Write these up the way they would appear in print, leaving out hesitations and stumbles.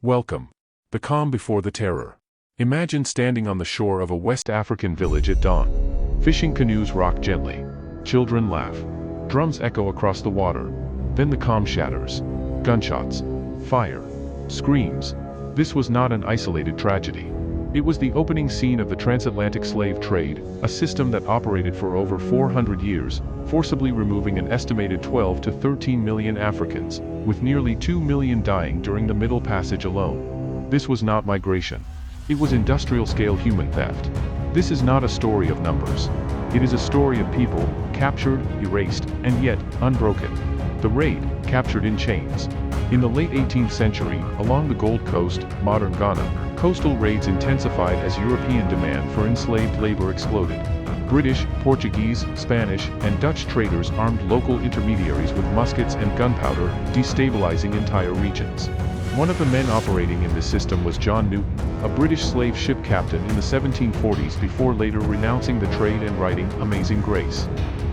Welcome. The calm before the terror. Imagine standing on the shore of a West African village at dawn. Fishing canoes rock gently. Children laugh. Drums echo across the water. Then the calm shatters. Gunshots. Fire. Screams. This was not an isolated tragedy. It was the opening scene of the Transatlantic Slave Trade, a system that operated for over 400 years, forcibly removing an estimated 12 to 13 million Africans, with nearly 2 million dying during the Middle Passage alone. This was not migration. It was industrial-scale human theft. This is not a story of numbers. It is a story of people, captured, erased, and yet, unbroken. The raid, captured in chains. In the late 18th century, along the Gold Coast, modern Ghana, coastal raids intensified as European demand for enslaved labor exploded. British, Portuguese, Spanish, and Dutch traders armed local intermediaries with muskets and gunpowder, destabilizing entire regions. One of the men operating in this system was John Newton, a British slave ship captain in the 1740s before later renouncing the trade and writing Amazing Grace.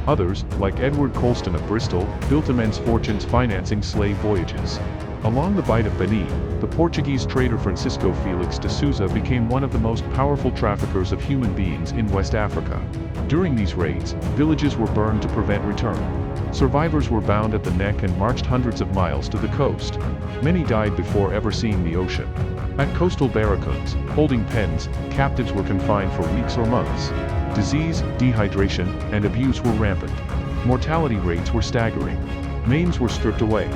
Others, like Edward Colston of Bristol, built immense fortunes financing slave voyages. Along the Bight of Benin, the Portuguese trader Francisco Felix de Souza became one of the most powerful traffickers of human beings in West Africa. During these raids, villages were burned to prevent return. Survivors were bound at the neck and marched hundreds of miles to the coast. Many died before ever seeing the ocean. At coastal barracoons, holding pens, captives were confined for weeks or months. Disease, dehydration, and abuse were rampant. Mortality rates were staggering. Names were stripped away.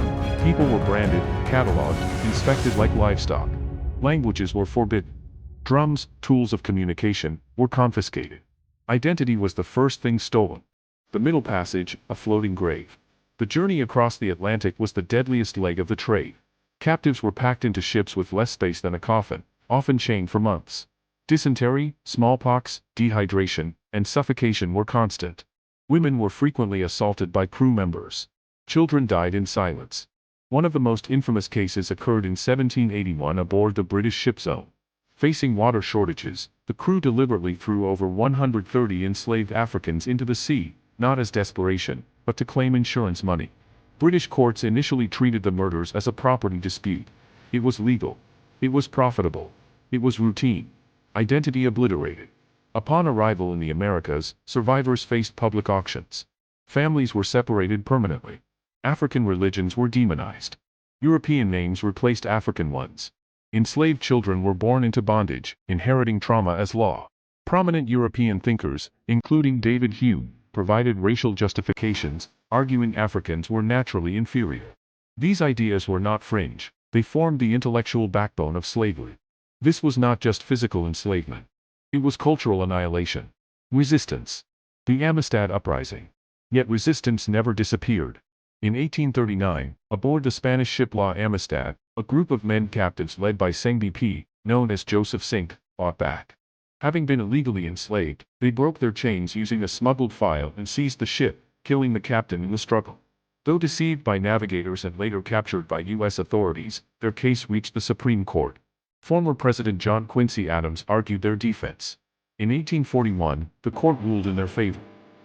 People were branded, catalogued, inspected like livestock. Languages were forbidden. Drums, tools of communication, were confiscated. Identity was the first thing stolen. The Middle Passage, a floating grave. The journey across the Atlantic was the deadliest leg of the trade. Captives were packed into ships with less space than a coffin, often chained for months. Dysentery, smallpox, dehydration, and suffocation were constant. Women were frequently assaulted by crew members. Children died in silence. One of the most infamous cases occurred in 1781 aboard the British ship Zone. Facing water shortages, the crew deliberately threw over 130 enslaved Africans into the sea, not as desperation, but to claim insurance money. British courts initially treated the murders as a property dispute. It was legal. It was profitable. It was routine. Identity obliterated. Upon arrival in the Americas, survivors faced public auctions. Families were separated permanently. African religions were demonized. European names replaced African ones. Enslaved children were born into bondage, inheriting trauma as law. Prominent European thinkers, including David Hume, provided racial justifications, arguing Africans were naturally inferior. These ideas were not fringe. They formed the intellectual backbone of slavery. This was not just physical enslavement. It was cultural annihilation. Resistance. The Amistad Uprising. Yet resistance never disappeared. In 1839, aboard the Spanish ship La Amistad, a group of men captives led by Senghbi P., known as Joseph Sink, fought back. Having been illegally enslaved, they broke their chains using a smuggled file and seized the ship, killing the captain in the struggle. Though deceived by navigators and later captured by U.S. authorities, their case reached the Supreme Court. Former President John Quincy Adams argued their defense. In 1841, the court ruled in their favor.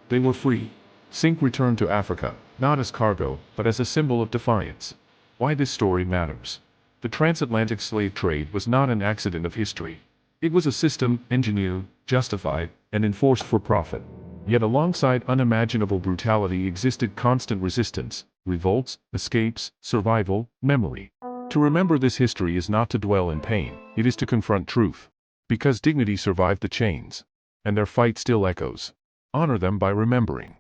They were free. Sink returned to Africa, not as cargo, but as a symbol of defiance. Why this story matters. The transatlantic slave trade was not an accident of history. It was a system, engineered, justified, and enforced for profit. Yet alongside unimaginable brutality existed constant resistance, revolts, escapes, survival, memory. To remember this history is not to dwell in pain, it is to confront truth. Because dignity survived the chains. And their fight still echoes. Honor them by remembering.